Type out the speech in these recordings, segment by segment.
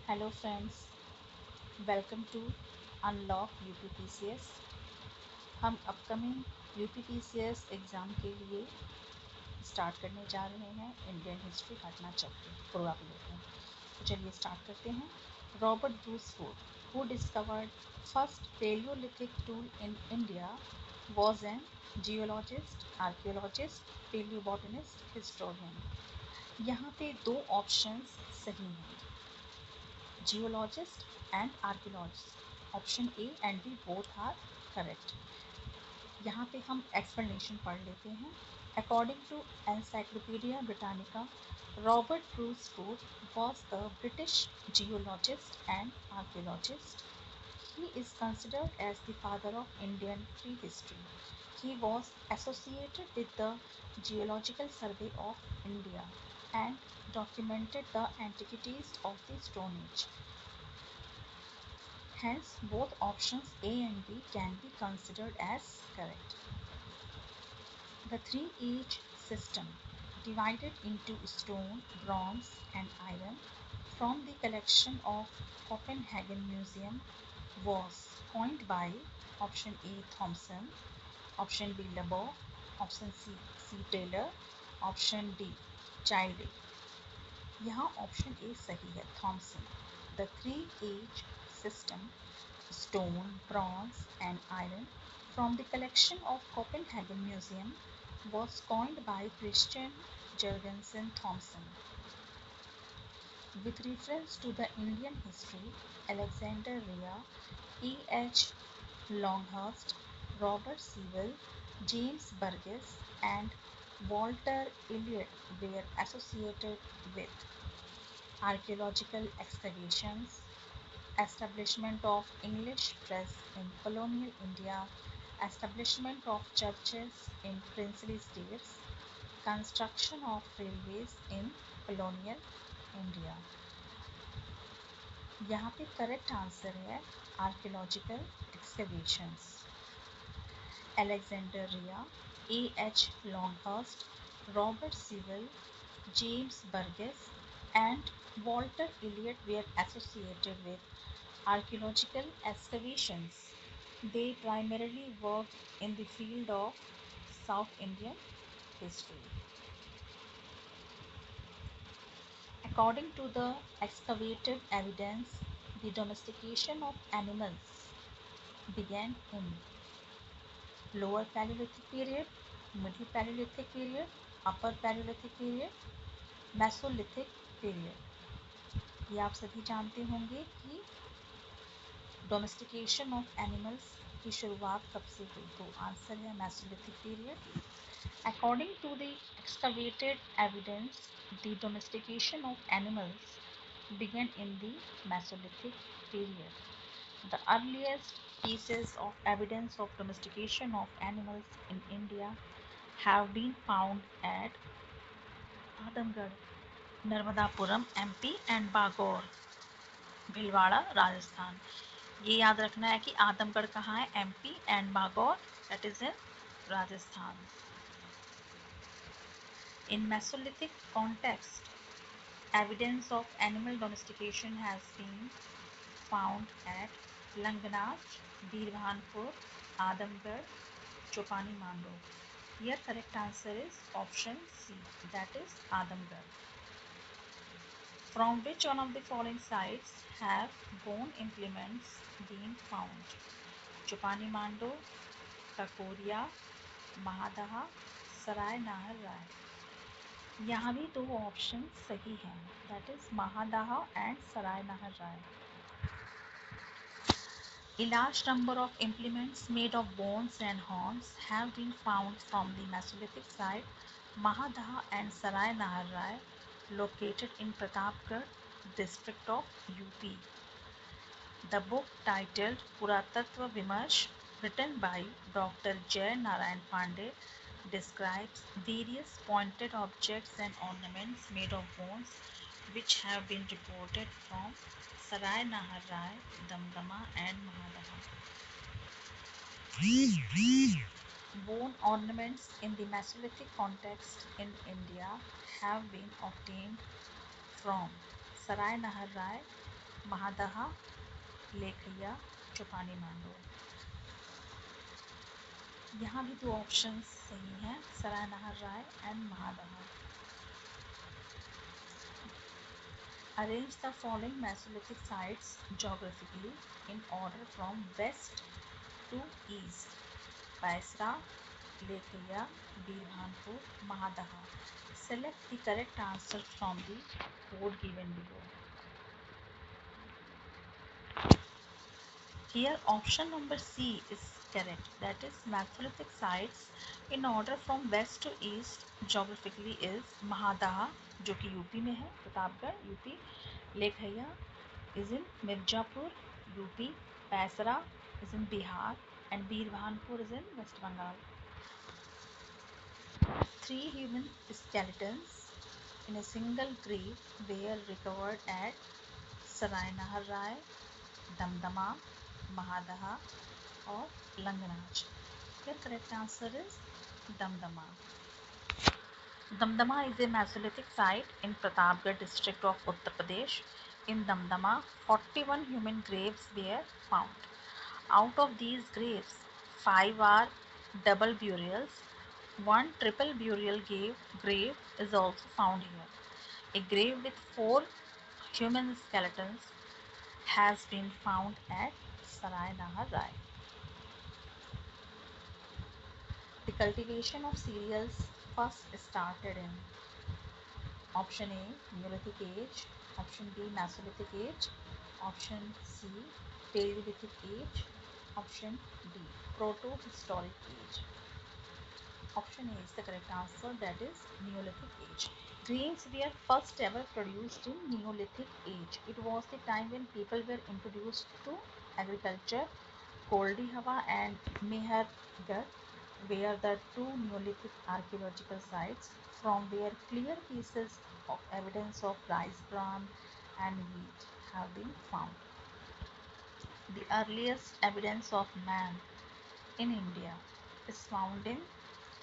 Hello friends, welcome to unlock UPPCS. हम upcoming UPPCS exam के लिए स्टार्ट करने जा रहे हैं इंडियन हिस्ट्री घटना चक्र पूर्वावलोकन। तो चलिए स्टार्ट करते हैं। Robert Bruce Foote, who discovered first palaeolithic tool in India, was an geologist, archaeologist, palaeobotanist, historian. यहाँ पे दो ऑप्शंस सही हैं, geologist and archaeologist. Option A and B both are correct. यहाँ पे हम एक्सप्लेनेशन पढ़ लेते हैं। According to Encyclopaedia Britannica, Robert Bruce Foote was a British geologist and archaeologist. He is considered as the father of Indian prehistory. He was associated with the Geological Survey of India and documented the antiquities of the Stone Age. Hence, both options A and B can be considered as correct. The three-age system, divided into stone, bronze, and iron, from the collection of Copenhagen Museum, was coined by option A. Thomson, option B. Leboeuf, option C. Taylor, option D. Childe. यहाँ option A सही है, Thomson. The three age system, stone, bronze, and iron from the collection of Copenhagen Museum was coined by Christian Jurgensen Thompson. With reference to the Indian history, Alexander Rea, E. H. Longhurst, Robert Sewell, James Burgess, and Walter Elliot were associated with archaeological excavations, establishment of English press in colonial India, establishment of churches in princely states, construction of railways in colonial India. यहाँ पे correct answer है archaeological excavations. Alexander Rea, A. H. Longhurst, Robert Sewell, James Burgess, and Walter Elliot were associated with archaeological excavations. They primarily worked in the field of South Indian history. According to the excavated evidence, the domestication of animals began in Lower Paleolithic period, Middle Paleolithic period, Upper Paleolithic period, Mesolithic period. ये आप सभी जानते होंगे कि domestication of animals की शुरुआत कब से हुई, तो आंसर है Mesolithic period. According to the excavated evidence, the domestication of animals began in the Mesolithic period. The earliest pieces of evidence of domestication of animals in India have been found at Adamgarh, Narmadapuram, MP, and Bagor, Bhilwara, Rajasthan. ये याद रखना है कि आदमगढ़ कहाँ है, MP, and Bagor that is in Rajasthan. In Mesolithic context, evidence of animal domestication has been found at Langanach, Birhanpur, Adamgarh, Chopani Mando. Here correct answer is option C, that is Adamgarh. From which one of the following sites have bone implements been found? Chopani Mando, Kakoria, Mahadaha, Sarai Nahar Rai. यहाँ भी दो option सही हैं, that is Mahadaha and Sarai Nahar Rai. A large number of implements made of bones and horns have been found from the Mesolithic site Mahadaha and Sarai Nahar Rai, located in Pratapgarh district of UP. The book titled Puratattva Vimarsh, written by Dr. Jay Narayan Pandey, describes various pointed objects and ornaments made of bones which have been reported from Sarai Nahar Rai, Damdama, and Mahadaha. Bone ornaments in the Mesolithic context in India have been obtained from Sarai Nahar Rai, महादहा, लेखैया, चौपानी मांडो। यहाँ भी दो option सही हैं, सराय नहर राय and महादहा। Arrange the following Mesolithic sites geographically in order from west to east. Paisra, Lekhaya, Birhanpur, Mahadaha. Select the correct answer from the code given below. Here option number C is correct, that is Mesolithic sites in order from west to east geographically is Mahadaha जो कि UP में है, Pratapgarh UP, Lekhahia is in Mirzapur UP, Paisara is in Bihar and Birhanpur is in West Bengal. 3 human skeletons in a single grave were recovered at Sarai Nahar Rai, Damdama, Mahadaha or Langanaj. Your correct answer is Damdama. Damdama is a Mesolithic site in Pratapgarh district of Uttar Pradesh. In Damdama, 41 human graves were found. Out of these graves, 5 are double burials. One triple burial grave is also found here. A grave with 4 human skeletons has been found at Sarai Nahar Rai. The cultivation of cereals first started in option A, Neolithic age, option B, Mesolithic age, option C, Paleolithic age, option D, Proto-historic age. Option A is the correct answer, that is Neolithic age. Grains were first ever produced in Neolithic age. It was the time when people were introduced to agriculture. Goldi Hawa and Mehergarh were the two Neolithic archaeological sites from where clear pieces of evidence of rice bran and wheat have been found. The earliest evidence of man in India is found in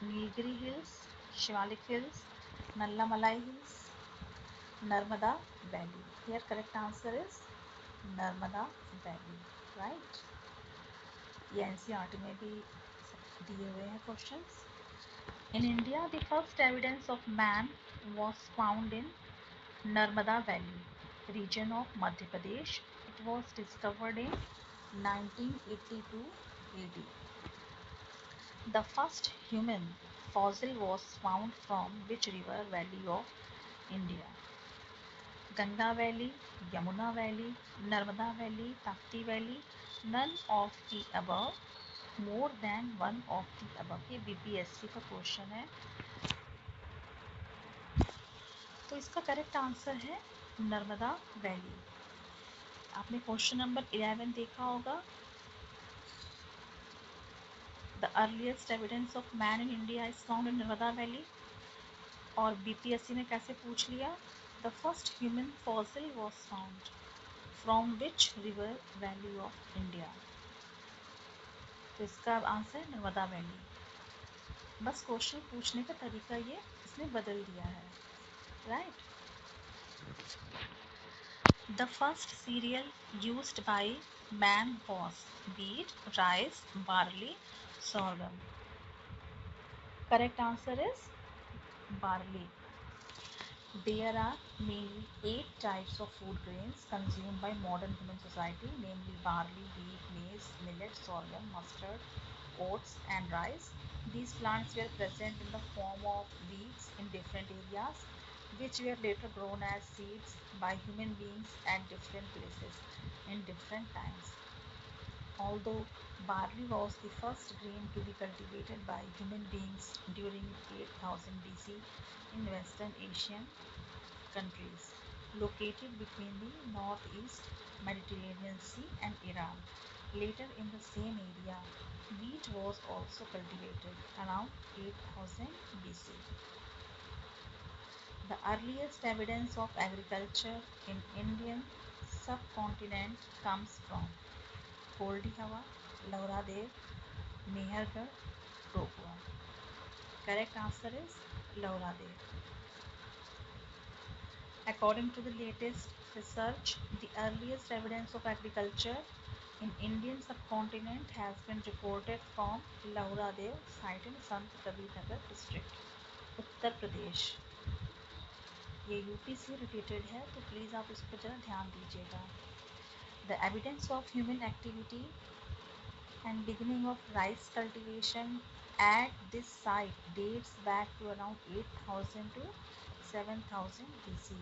Nilgiri Hills, Shivalik Hills, Nallamalai Hills, Narmada Valley. Here correct answer is Narmada Valley, right? ये NCERT में भी दिए हुए हैं questions. In India, the first evidence of man was found in Narmada Valley, region of Madhya Pradesh. It was discovered in 1982 AD. The first human fossil was found from which river valley of India? Ganga Valley, Yamuna Valley, Narmada Valley, Tapti Valley, none of the above, more than one of the above. ये BPSC का question है, तो इसका correct answer है Narmada valley. आपने question number 11 देखा होगा. The earliest evidence of man in India is found in Narmada valley. और बीपीएससी ने कैसे पूछ लिया? The first human fossil was found from which river valley of India. तो इसका आंसर है नर्मदा वैली. बस क्वेश्चन पूछने का तरीका ये इसने बदल दिया है, right? The first cereal used by man was wheat, rice, barley, sorghum. Correct answer is barley. There are mainly 8 types of food grains consumed by modern human society, namely barley, wheat, maize, millet, sorghum, mustard, oats, and rice. These plants were present in the form of weeds in different areas, which were later grown as seeds by human beings at different places in different times. Although barley was the first grain to be cultivated by human beings during 8000 BC in Western Asian countries located between the northeast Mediterranean Sea and Iran. Later in the same area, wheat was also cultivated around 8000 BC. The earliest evidence of agriculture in Indian subcontinent comes from Goldi Hawa, Laura Dev, Mehergarh, Rokwa. Correct answer is Laura Dev. According to the latest research, the earliest evidence of agriculture in Indian subcontinent has been reported from Lahuradev site in Sant Kabirnagar district, Uttar Pradesh. ये UP से related है तो please आप इस पर ज़रा ध्यान दीजिएगा. The evidence of human activity and beginning of rice cultivation at this site dates back to around 8000 to 7000 BC.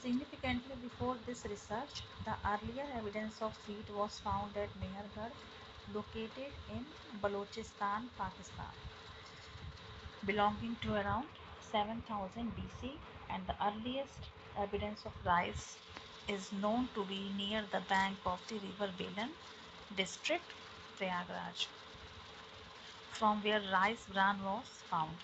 Significantly before this research, the earlier evidence of wheat was found at Mehergarh, located in Balochistan, Pakistan, belonging to around 7000 BC, and the earliest evidence of rice is known to be near the bank of the river Belan, district Prayagraj, from where rice bran was found.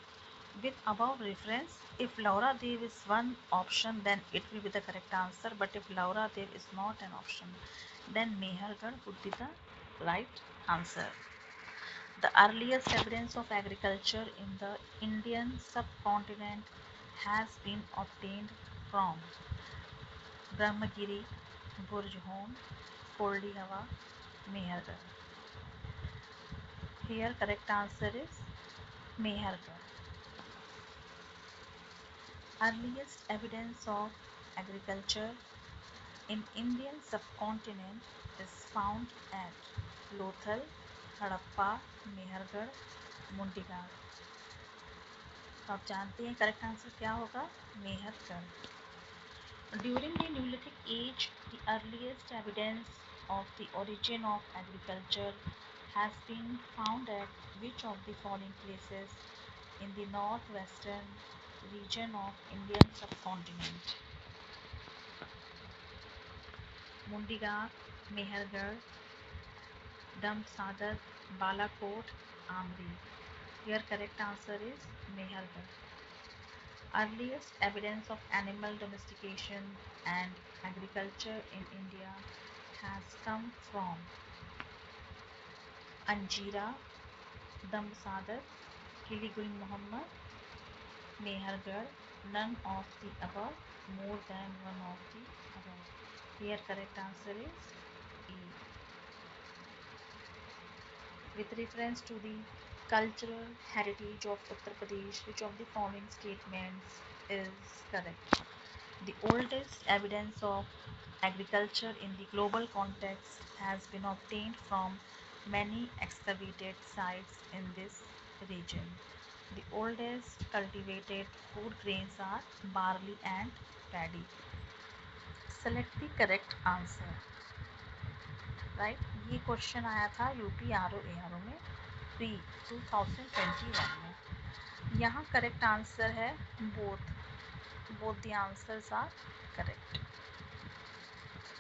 With above reference, if Laura Dev is one option, then it will be the correct answer. But if Laura Dev is not an option, then Mehergarh would be the right answer. The earliest evidence of agriculture in the Indian subcontinent has been obtained from Brahmagiri, Burjhon, Koldi Hawa, Mehergarh. Here correct answer is Mehergarh. Earliest evidence of agriculture in Indian subcontinent is found at Lothal, Harappa, Mehergarh, Mundigar. तो आप जानते हैं correct answer क्या होगा? Mehrgarh. During the Neolithic age, the earliest evidence of the origin of agriculture has been found at which of the following places in the northwestern region of Indian subcontinent? Mundigar, Mehergarh, Damsadar, Balakot, Amri. Here correct answer is Mehergarh. Earliest evidence of animal domestication and agriculture in India has come from Anjira, Damsadar, Kiligul Muhammad, Mehergarh. None of the above, more than one of the above. Here correct answer is E. With reference to the cultural heritage of Uttar Pradesh, which of the following statements is correct? The oldest evidence of agriculture in the global context has been obtained from many excavated sites in this region. The oldest cultivated food grains are barley and paddy. Select the correct answer. Right, ये question आया था UP RO में pre 2021 में. यहाँ correct answer है both the answers are correct.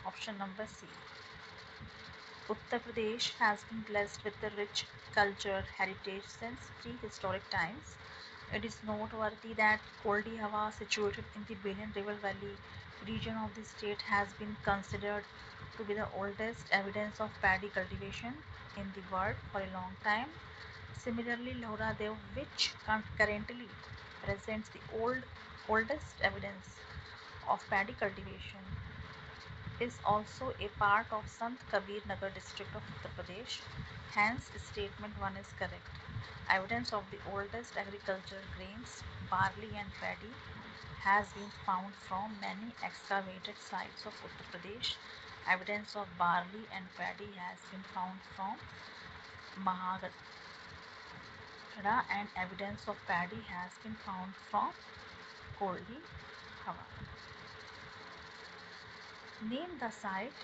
Option number C. Uttar Pradesh has been blessed with the rich cultural heritage since prehistoric times. It is noteworthy that Koldi Hawa, situated in the Belen River Valley region of the state, has been considered to be the oldest evidence of paddy cultivation in the world for a long time. Similarly, Lahora Dev, which currently presents the oldest evidence of paddy cultivation, is also a part of Sant Kabir Nagar district of Uttar Pradesh. Hence, statement 1 is correct. Evidence of the oldest agricultural grains, barley and paddy, has been found from many excavated sites of Uttar Pradesh. Evidence of barley and paddy has been found from Mahagadha, and evidence of paddy has been found from Koldi Hawa. Name the site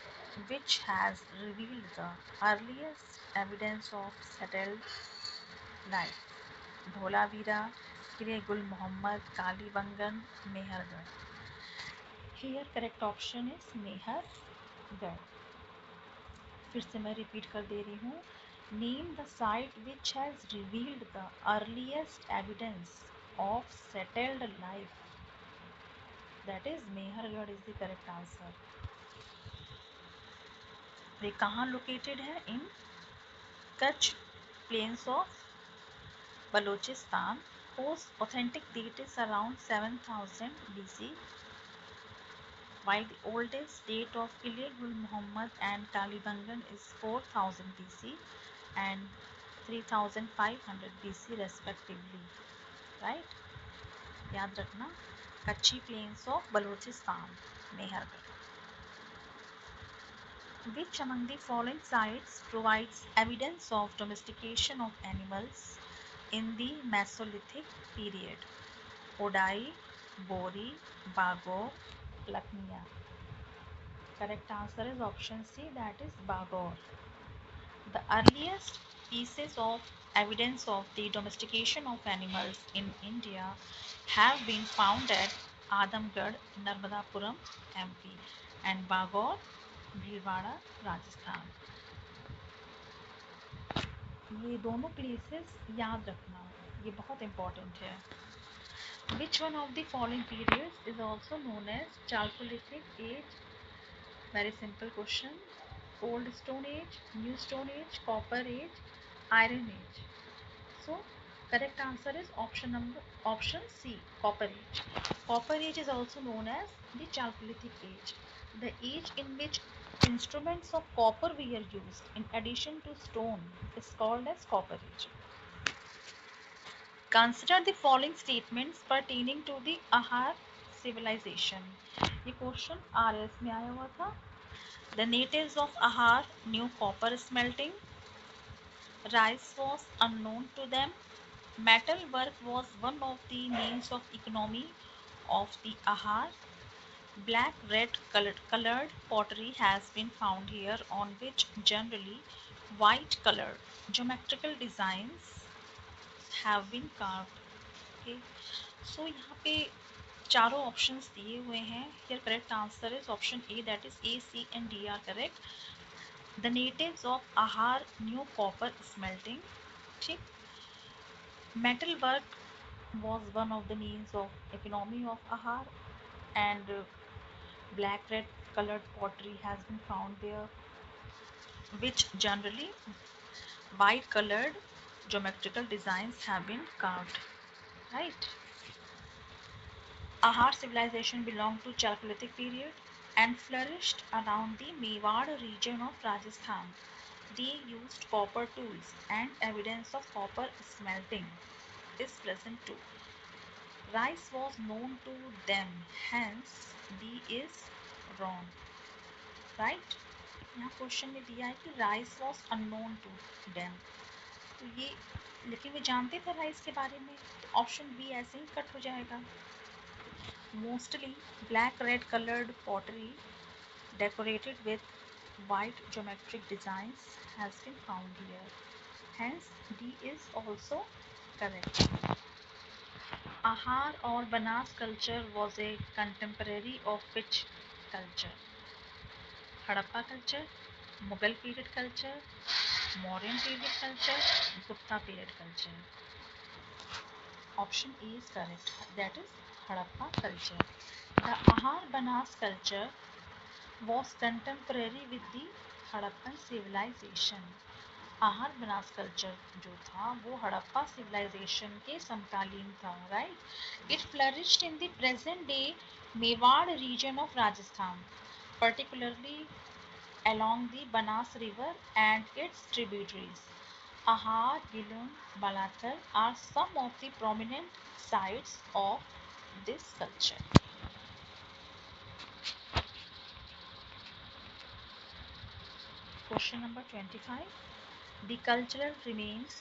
which has revealed the earliest evidence of settled life. Dholavira, Kire Gul Muhammad, Kalibangan, Mehergarh. Here correct option is Mehergarh. फिर से मैं repeat कर दे रही हूँ. Name the site which has revealed the earliest evidence of settled life. That is Mehergarh is the correct answer. वे कहाँ located है? In Kutch plains of Balochistan, whose authentic date is around 7000 BC. while the oldest date of Qil'e Gul Muhammad and Kalibangan is 4000 BC and 3500 BC respectively. Right? याद रखना कच्ची plains of Balochistan, Mehergarh. Which among the following sites provides evidence of domestication of animals in the Mesolithic period? Odai, Bori, Bagor, Lakmia. Correct answer is option C, that is Bagor. The earliest pieces of evidence of the domestication of animals in India have been found at Adamgarh, Narmadapuram, MP, and Bagor, Bhilwara, Rajasthan. ये दोनों places याद रखना, ये बहुत important है. Which one of the following periods is also known as Chalcolithic age? Very simple question. Old Stone Age, New Stone Age, Copper Age, Iron Age. So correct answer is option C, Copper Age. Copper Age is also known as the Chalcolithic Age. The age in which instruments of copper were used in addition to stone is called as Copper Age. Consider the following statements pertaining to the Ahar civilization. ये question RS में आया हुआ था. The natives of Ahar knew copper smelting. Rice was unknown to them. Metal work was one of the means of economy of the Ahar. Black red colored pottery has been found here on which generally white colored geometrical designs have been carved. Okay. So यहाँ पे चारों options दिए हुए हैं. Here correct answer is option A, that is A, C and D are correct. The natives of Ahar knew copper smelting. ठीक. Metal work was one of the means of economy of Ahar, and black red colored pottery has been found there, which generally white colored geometrical designs have been carved. Right? Ahar civilization belonged to Chalcolithic period and flourished around the Mewar region of Rajasthan. They used copper tools and evidence of copper smelting is present too. Rice was known to them, hence D is wrong. Right? यहाँ question में दिया है कि rice was unknown to them, तो ये लेकिन वे जानते थे राइस के बारे में, तो ऑप्शन बी ऐसे ही कट हो जाएगा. Mostly black red coloured pottery decorated with white geometric designs has been found here. Hence, D is also correct. Ahar or Banas culture was a contemporary of which culture? Harappa culture, Mughal period culture, Mauryan period culture, Gupta period culture. Option A is correct. That is Harappa culture. The Ahar Banas culture was contemporary with the Harappan civilization. आहार Banas culture जो था वो Harappa civilisation के समकालीन था. Right. It flourished in the present day Mewar region of Rajasthan, particularly along the Banas River and its tributaries. Ahar, Gilun, Balathar are some of the prominent sites of this culture. Question number 25. The cultural remains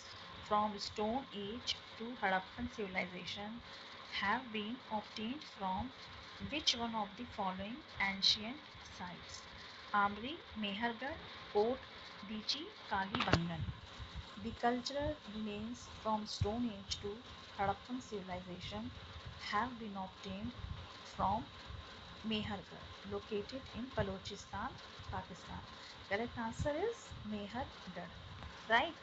from Stone Age to Harappan civilization have been obtained from which one of the following ancient sites? Amri, Mehergarh, Kot, Dichi, Kalibangan. The cultural remains from Stone Age to Harappan civilization have been obtained from Mehergarh, located in Balochistan, Pakistan. Correct answer is Mehergarh. Right?